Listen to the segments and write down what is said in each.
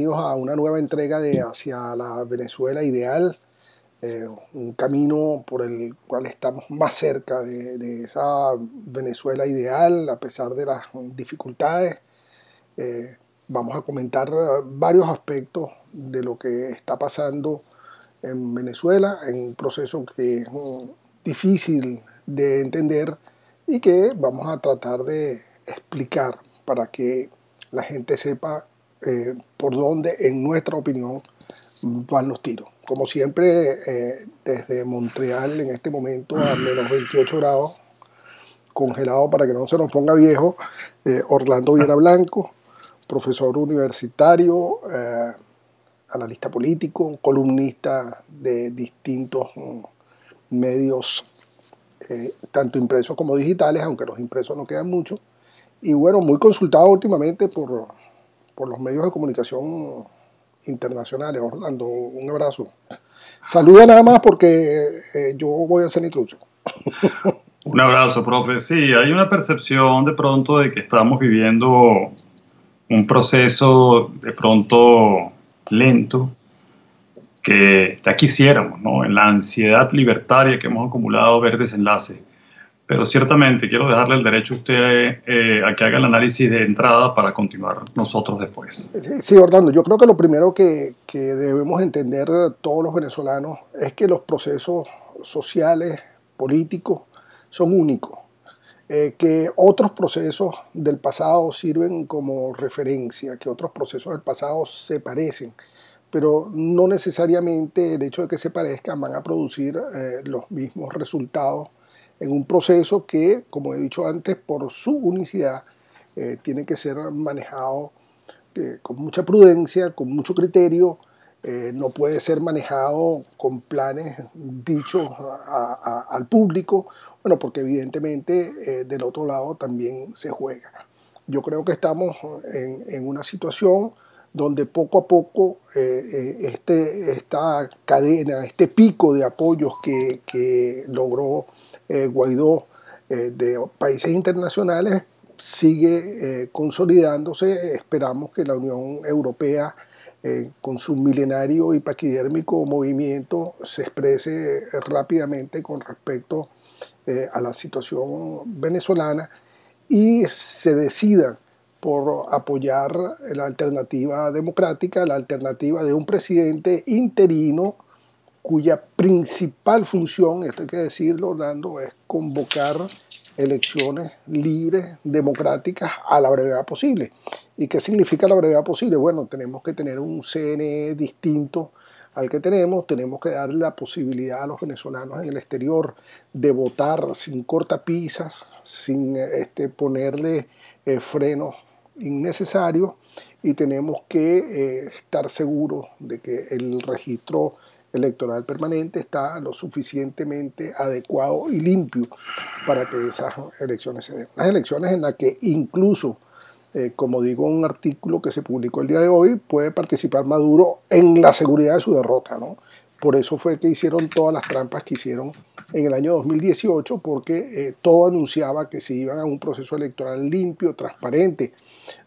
A una nueva entrega de Hacia la Venezuela Ideal, un camino por el cual estamos más cerca de esa Venezuela ideal a pesar de las dificultades. Vamos a comentar varios aspectos de lo que está pasando en Venezuela, en un proceso que es difícil de entender y que vamos a tratar de explicar para que la gente sepa por dónde, en nuestra opinión, van los tiros. Como siempre, desde Montreal en este momento a menos 28 grados, congelado para que no se nos ponga viejo, Orlando Viera Blanco, profesor universitario, analista político, columnista de distintos medios, tanto impresos como digitales, aunque los impresos no quedan mucho, y bueno, muy consultado últimamente por los medios de comunicación internacionales. Orlando, un abrazo. Saluda nada más porque yo voy a hacer la introducción. Un abrazo, profe. Sí, hay una percepción de pronto de que estamos viviendo un proceso de pronto lento que ya quisiéramos, ¿no? En la ansiedad libertaria que hemos acumulado ver desenlace. Pero ciertamente quiero dejarle el derecho a usted a que haga el análisis de entrada para continuar nosotros después. Sí, Orlando, yo creo que lo primero que debemos entender todos los venezolanos es que los procesos sociales, políticos, son únicos. Que otros procesos del pasado sirven como referencia, que otros procesos del pasado se parecen, pero no necesariamente el hecho de que se parezcan van a producir los mismos resultados en un proceso que, como he dicho antes, por su unicidad tiene que ser manejado con mucha prudencia, con mucho criterio. No puede ser manejado con planes dichos al público, bueno, porque evidentemente del otro lado también se juega. Yo creo que estamos en una situación donde poco a poco esta cadena, este pico de apoyos que logró Guaidó de países internacionales sigue consolidándose. Esperamos que la Unión Europea, con su milenario y paquidérmico movimiento, se exprese rápidamente con respecto a la situación venezolana y se decida por apoyar la alternativa democrática, la alternativa de un presidente interino cuya principal función, esto hay que decirlo, Orlando, es convocar elecciones libres, democráticas, a la brevedad posible. ¿Y qué significa la brevedad posible? Bueno, tenemos que tener un CNE distinto al que tenemos que darle la posibilidad a los venezolanos en el exterior de votar sin cortapisas, sin ponerle frenos innecesarios, y tenemos que estar seguros de que el registro electoral permanente está lo suficientemente adecuado y limpio para que esas elecciones se den. Las elecciones en las que incluso, como digo en un artículo que se publicó el día de hoy, puede participar Maduro en la seguridad de su derrota, ¿no? Por eso fue que hicieron todas las trampas que hicieron en el año 2018, porque todo anunciaba que se iban a un proceso electoral limpio, transparente,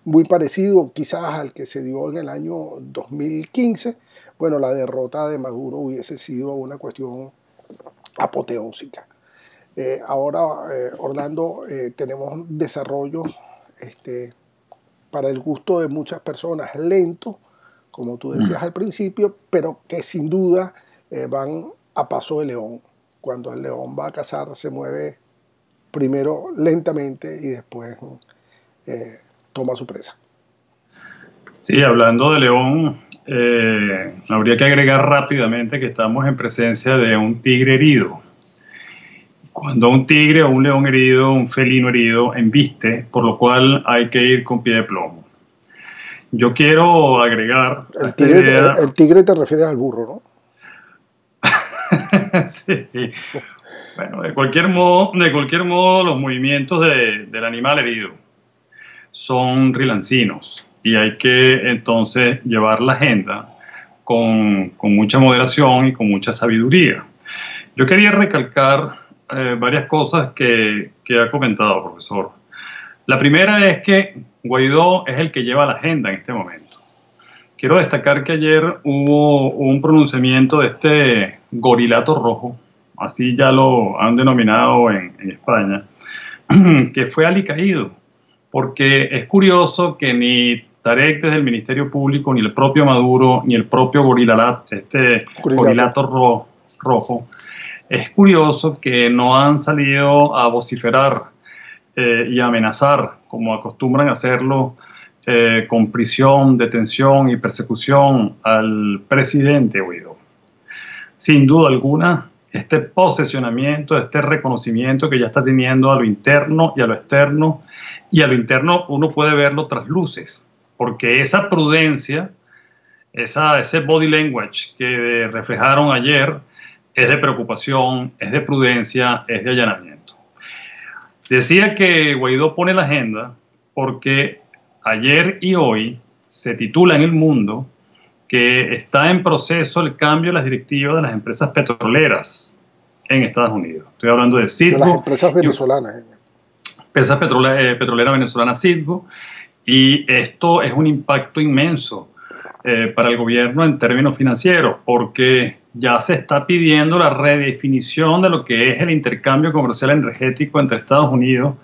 muy parecido quizás al que se dio en el año 2015. Bueno, la derrota de Maduro hubiese sido una cuestión apoteósica. Ahora, Orlando, tenemos desarrollo para el gusto de muchas personas lento, como tú decías al principio, pero que sin duda van a paso de león. Cuando el león va a cazar, se mueve primero lentamente y después toma su presa. Sí, hablando de león, habría que agregar rápidamente que estamos en presencia de un tigre herido. Cuando un tigre o un león herido, un felino herido, embiste, por lo cual hay que ir con pie de plomo. Yo quiero agregar el tigre te refieres al burro, ¿no? Sí. Bueno, de cualquier modo, los movimientos del animal herido son rilancinos y hay que entonces llevar la agenda con mucha moderación y con mucha sabiduría. Yo quería recalcar varias cosas que ha comentado, profesor. La primera es que Guaidó es el que lleva la agenda en este momento. quiero destacar que ayer hubo un pronunciamiento de este gorilato rojo, así ya lo han denominado en España, que fue alicaído, porque es curioso que ni Tarek desde el Ministerio Público, ni el propio Maduro, ni el propio gorilato rojo, es curioso que no han salido a vociferar y amenazar, como acostumbran hacerlo, con prisión, detención y persecución al presidente Guaidó. Sin duda alguna, este posesionamiento, este reconocimiento que ya está teniendo a lo interno y a lo externo, y a lo interno uno puede verlo tras luces, porque esa prudencia, ese body language que reflejaron ayer es de preocupación, es de prudencia, es de allanamiento. Decía que Guaidó pone la agenda porque ayer y hoy se titula en El Mundo que está en proceso el cambio de las directivas de las empresas petroleras en Estados Unidos. Estoy hablando de Citgo. De las empresas venezolanas. Empresa petrolera venezolana Citgo. Y esto es un impacto inmenso para el gobierno en términos financieros, porque ya se está pidiendo la redefinición de lo que es el intercambio comercial energético entre Estados Unidos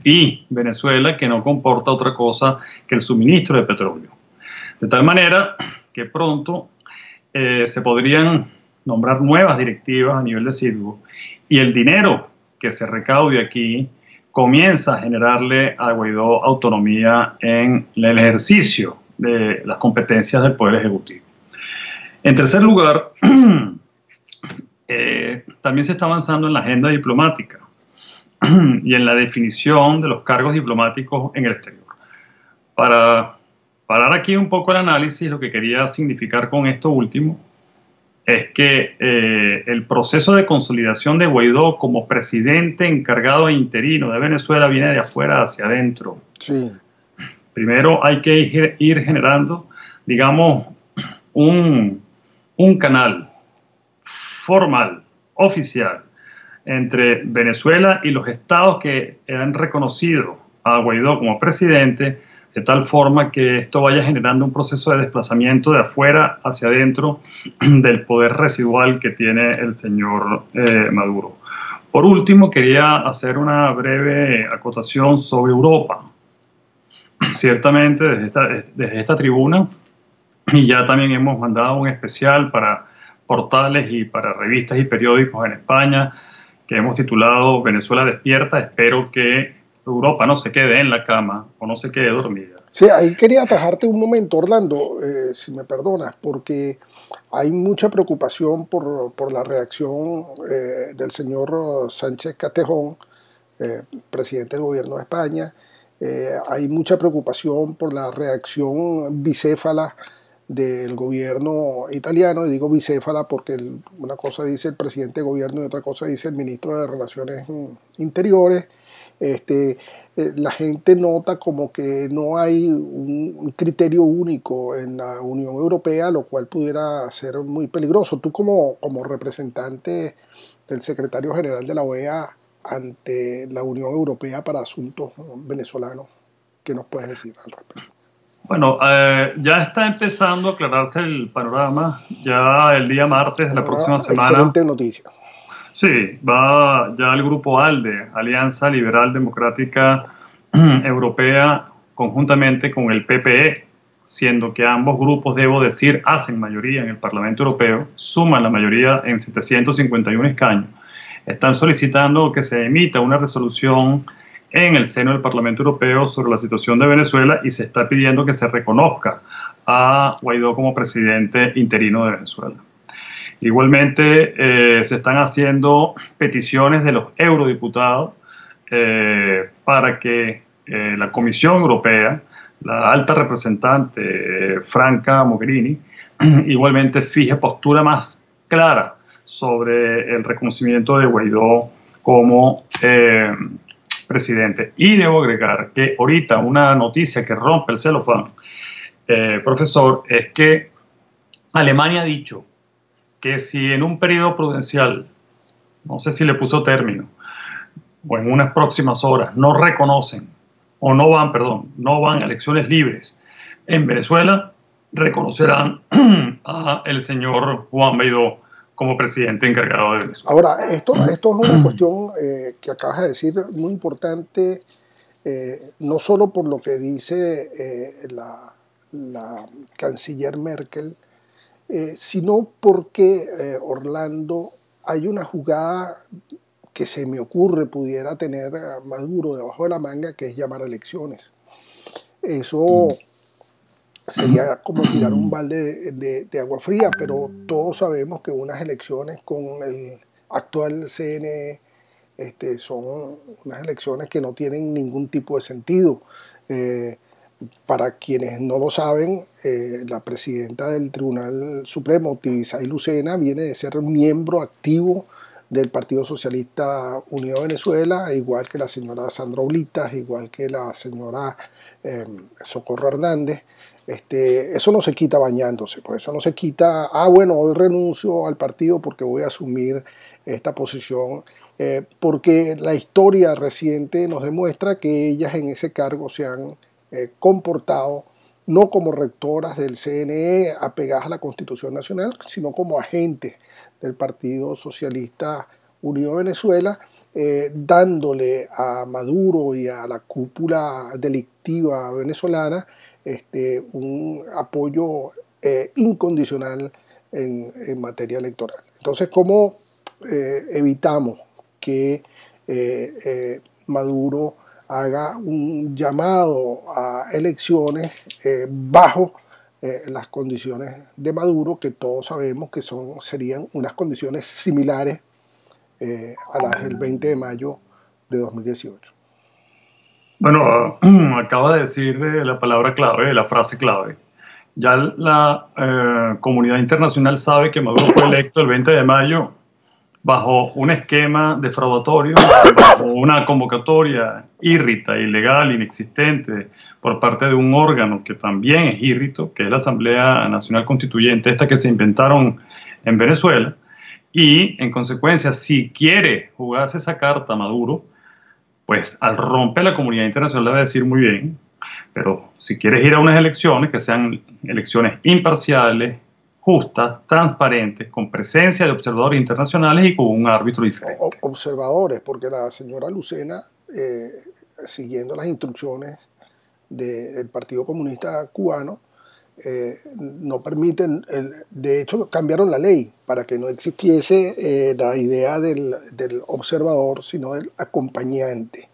y Venezuela, que no comporta otra cosa que el suministro de petróleo. De tal manera que pronto se podrían nombrar nuevas directivas a nivel de Citgo, y el dinero que se recaude aquí comienza a generarle a Guaidó autonomía en el ejercicio de las competencias del Poder Ejecutivo. En tercer lugar, también se está avanzando en la agenda diplomática y en la definición de los cargos diplomáticos en el exterior. Para parar aquí un poco el análisis, lo que quería significar con esto último es que el proceso de consolidación de Guaidó como presidente encargado e interino de Venezuela viene de afuera hacia adentro. Sí. Primero hay que ir generando, digamos, un canal formal, oficial, entre Venezuela y los estados que han reconocido a Guaidó como presidente, de tal forma que esto vaya generando un proceso de desplazamiento de afuera hacia adentro del poder residual que tiene el señor Maduro. Por último, quería hacer una breve acotación sobre Europa. Ciertamente, desde esta tribuna, y ya también hemos mandado un especial para portales y para revistas y periódicos en España, que hemos titulado Venezuela despierta. Espero que Europa no se quede en la cama o no se quede dormida. Sí, ahí quería atajarte un momento, Orlando, si me perdonas, porque hay mucha preocupación por la reacción del señor Sánchez Castejón, presidente del gobierno de España. Hay mucha preocupación por la reacción bicéfala del gobierno italiano, y digo bicéfala porque una cosa dice el presidente de gobierno y otra cosa dice el ministro de Relaciones Interiores. La gente nota como que no hay un criterio único en la Unión Europea, lo cual pudiera ser muy peligroso. Tú como representante del secretario general de la OEA ante la Unión Europea para asuntos venezolanos, ¿qué nos puedes decir al respecto? Bueno, ya está empezando a aclararse el panorama. Ya el día martes de la próxima semana. Excelente noticia. Sí, va ya el grupo ALDE, Alianza Liberal Democrática Europea, conjuntamente con el PPE, siendo que ambos grupos, debo decir, hacen mayoría en el Parlamento Europeo, suman la mayoría en 751 escaños. Están solicitando que se emita una resolución en el seno del Parlamento Europeo sobre la situación de Venezuela, y se está pidiendo que se reconozca a Guaidó como presidente interino de Venezuela. Igualmente se están haciendo peticiones de los eurodiputados para que la Comisión Europea, la alta representante Franca Mogherini, igualmente fije postura más clara sobre el reconocimiento de Guaidó como presidente. Y debo agregar que ahorita una noticia que rompe el celofán, profesor, es que Alemania ha dicho que si en un periodo prudencial, no sé si le puso término, o en unas próximas horas, no reconocen, o no van a elecciones libres en Venezuela, reconocerán a el señor Juan Guaidó como presidente encargado de Venezuela. Ahora, esto es una cuestión que acabas de decir muy importante, no solo por lo que dice la canciller Merkel, sino porque, Orlando, hay una jugada que se me ocurre pudiera tener Maduro debajo de la manga, que es llamar a elecciones. Eso sería como tirar un balde de agua fría, pero todos sabemos que unas elecciones con el actual CNE son unas elecciones que no tienen ningún tipo de sentido. Para quienes no lo saben, la presidenta del Tribunal Supremo, Tibisay Lucena, viene de ser miembro activo del Partido Socialista Unido de Venezuela, igual que la señora Sandra Oblitas, igual que la señora Socorro Hernández. Eso no se quita bañándose, por eso no se quita, bueno, hoy renuncio al partido porque voy a asumir esta posición, porque la historia reciente nos demuestra que ellas en ese cargo se han comportado no como rectoras del CNE apegadas a la Constitución Nacional, sino como agentes del Partido Socialista Unido de Venezuela, dándole a Maduro y a la cúpula delictiva venezolana un apoyo incondicional en materia electoral. Entonces, ¿cómo evitamos que Maduro haga un llamado a elecciones bajo las condiciones de Maduro, que todos sabemos que serían unas condiciones similares a las del 20 de mayo de 2018? Bueno, acaba de decir la palabra clave, la frase clave. Ya la comunidad internacional sabe que Maduro fue electo el 20 de mayo bajo un esquema defraudatorio, bajo una convocatoria írrita, ilegal, inexistente, por parte de un órgano que también es írrito, que es la Asamblea Nacional Constituyente, esta que se inventaron en Venezuela. Y, en consecuencia, si quiere jugarse esa carta Maduro, pues al romper la comunidad internacional le va a decir muy bien, pero si quieres ir a unas elecciones, que sean elecciones imparciales, justas, transparentes, con presencia de observadores internacionales y con un árbitro diferente. Observadores, porque la señora Lucena, siguiendo las instrucciones del Partido Comunista Cubano, no permiten, de hecho cambiaron la ley para que no existiese la idea del observador, sino del acompañante.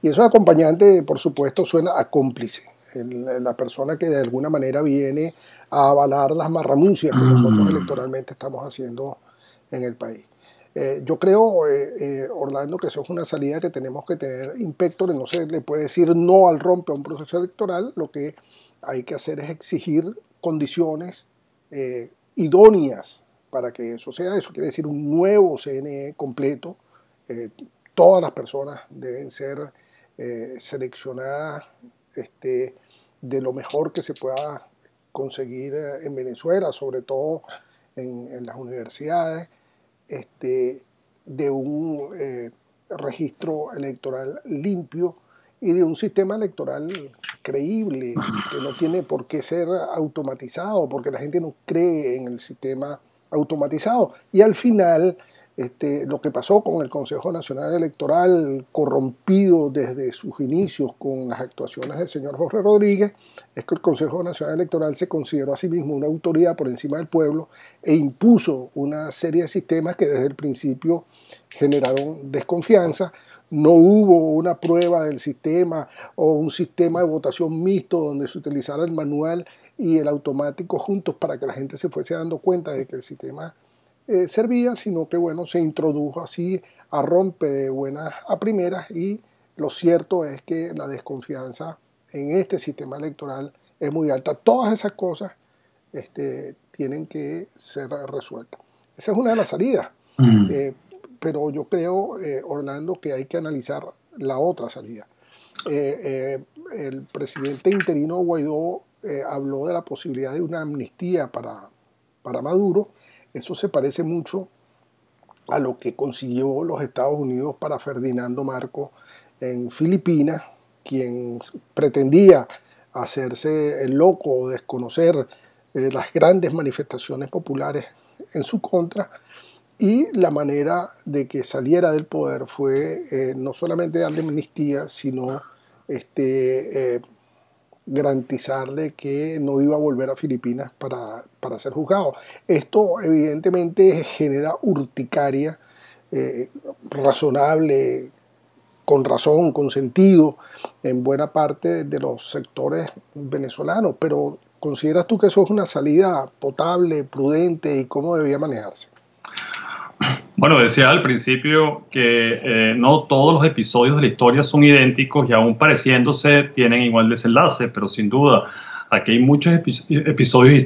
Y eso de acompañante, por supuesto, suena a cómplice, la persona que de alguna manera viene a avalar las marramuncias que nosotros electoralmente estamos haciendo en el país. Yo creo, Orlando, que eso es una salida que tenemos que tener impectore. No se le puede decir no al rompe a un proceso electoral. Lo que hay que hacer es exigir condiciones idóneas para que eso sea. Eso quiere decir un nuevo CNE completo. Todas las personas deben ser seleccionadas de lo mejor que se pueda conseguir en Venezuela, sobre todo en las universidades, de un registro electoral limpio y de un sistema electoral creíble, que no tiene por qué ser automatizado, porque la gente no cree en el sistema automatizado. Y al final, lo que pasó con el Consejo Nacional Electoral, corrompido desde sus inicios con las actuaciones del señor Jorge Rodríguez, es que el Consejo Nacional Electoral se consideró a sí mismo una autoridad por encima del pueblo e impuso una serie de sistemas que desde el principio generaron desconfianza. No hubo una prueba del sistema o un sistema de votación mixto donde se utilizara el manual y el automático juntos para que la gente se fuese dando cuenta de que el sistema servía, sino que bueno, se introdujo así a rompe de buenas a primeras, y lo cierto es que la desconfianza en este sistema electoral es muy alta. Todas esas cosas tienen que ser resueltas. Esa es una de las salidas. Pero yo creo, Orlando, que hay que analizar la otra salida. El presidente interino Guaidó habló de la posibilidad de una amnistía para Maduro. Eso se parece mucho a lo que consiguió los Estados Unidos para Ferdinando Marcos en Filipinas, quien pretendía hacerse el loco o desconocer las grandes manifestaciones populares en su contra, y la manera de que saliera del poder fue no solamente darle amnistía, sino garantizarle que no iba a volver a Filipinas para ser juzgado. Esto evidentemente genera urticaria razonable, con razón, con sentido, en buena parte de los sectores venezolanos, pero ¿consideras tú que eso es una salida potable, prudente, y cómo debía manejarse? Bueno, decía al principio que no todos los episodios de la historia son idénticos y aún pareciéndose tienen igual desenlace, pero sin duda aquí hay muchos episodios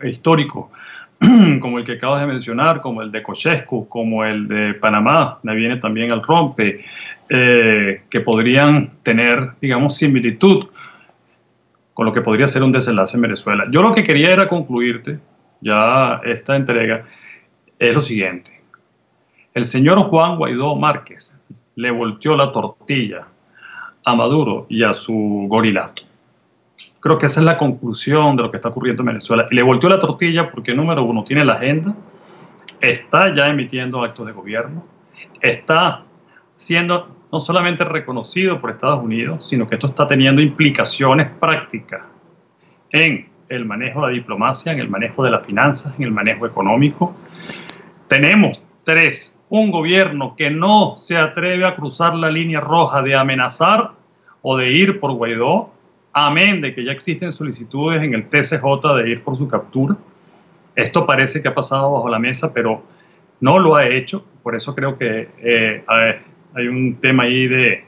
históricos, como el que acabas de mencionar, como el de Ceausescu, como el de Panamá, me viene también al rompe, que podrían tener, digamos, similitud con lo que podría ser un desenlace en Venezuela. Yo lo que quería era concluirte ya esta entrega, es lo siguiente. El señor Juan Guaidó Márquez le volteó la tortilla a Maduro y a su gorilato. Creo que esa es la conclusión de lo que está ocurriendo en Venezuela. Y le volteó la tortilla porque, número uno, tiene la agenda, está ya emitiendo actos de gobierno, está siendo no solamente reconocido por Estados Unidos, sino que esto está teniendo implicaciones prácticas en el manejo de la diplomacia, en el manejo de las finanzas, en el manejo económico. Tenemos un gobierno que no se atreve a cruzar la línea roja de amenazar o de ir por Guaidó, amén de que ya existen solicitudes en el TCJ de ir por su captura. Esto parece que ha pasado bajo la mesa, pero no lo ha hecho. Por eso creo que hay un tema ahí de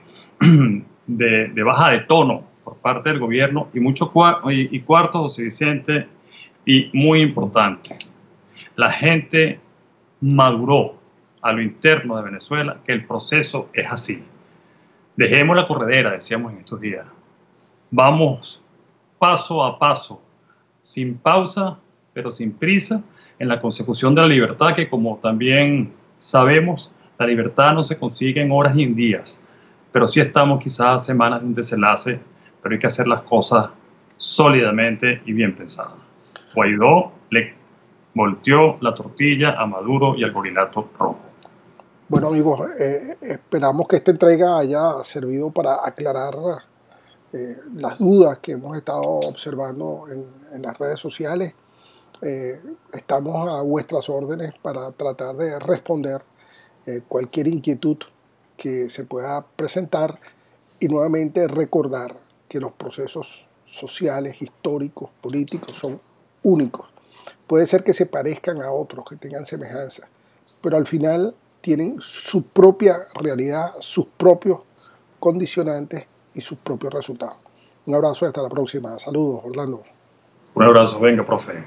baja de tono por parte del gobierno, y cuarto, José Vicente, y muy importante, la gente maduró a lo interno de Venezuela que el proceso es así. Dejemos la corredera, decíamos en estos días. Vamos paso a paso, sin pausa, pero sin prisa, en la consecución de la libertad, que, como también sabemos, la libertad no se consigue en horas y en días, pero sí estamos quizás a semanas de un desenlace, pero hay que hacer las cosas sólidamente y bien pensadas. Guaidó le volteó la tortilla a Maduro y al gorilato rojo. Bueno, amigos, esperamos que esta entrega haya servido para aclarar las dudas que hemos estado observando en las redes sociales. Estamos a vuestras órdenes para tratar de responder cualquier inquietud que se pueda presentar, y nuevamente recordar que los procesos sociales, históricos, políticos son únicos. Puede ser que se parezcan a otros, que tengan semejanza, pero al final tienen su propia realidad, sus propios condicionantes y sus propios resultados. Un abrazo y hasta la próxima. Saludos, Orlando. Un abrazo, venga, profe.